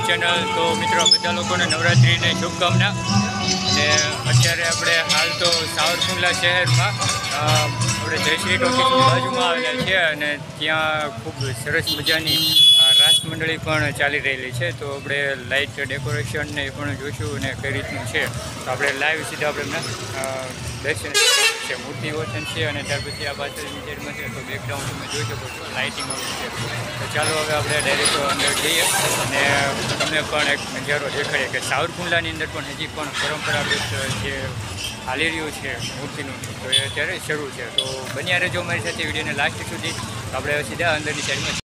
Channel. તો મિત્રો બધા લોકોને નવરાત્રિની શુભકામના। ને અત્યારે આપણે હાલ તો સાવરકુંડલા શહેરમાં આપણે જયશ્રી ટોકીઝની બાજુમાં આવેલા છે અને ત્યાં ખૂબ સરસ મજાની રાસ મંડળી પણ ચાલી રહેલી છે। તો આપણે લાઇટ ડેકોરેશન ને એ પણ જોઈશું અને કઈ રીતનું છે તો આપણે લાઈવ સીધા આપણે દર્શન છે, મૂર્તિ વચન છે અને ત્યાર પછી આ પાછળની સાઈડમાં છે તો બેકગ્રાઉન્ડ તમે જોઈ શકો છો લાઇટિંગ છે। તો ચાલો હવે આપણે ડાયરેક્ટ અંદર જઈએ અને તમને પણ એક નજારો દેખાડીએ કે સાવરકુંડલાની અંદર પણ હજી પણ પરંપરાગત જે હાલી રહ્યું છે મૂર્તિનું તો એ અત્યારે શરૂ છે। તો બન્યા રહેજો અમારી સાથે વિડીયોને લાસ્ટ સુધી। આપણે સીધા અંદરની સાઈડમાં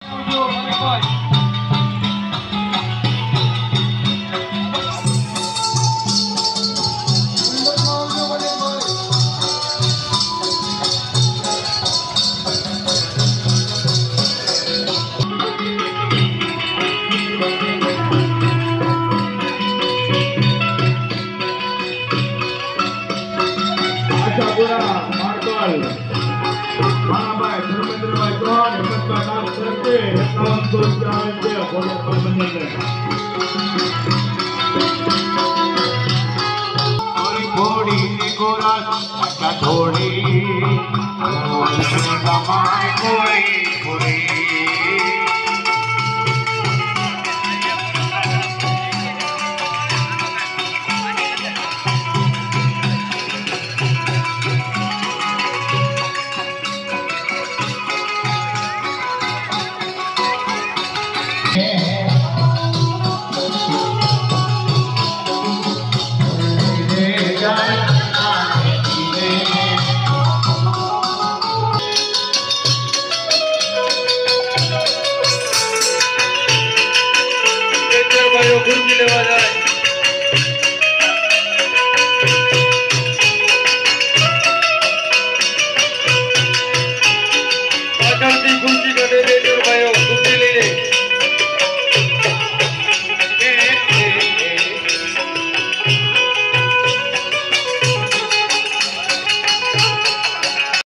ગુંજી લેવા જાય।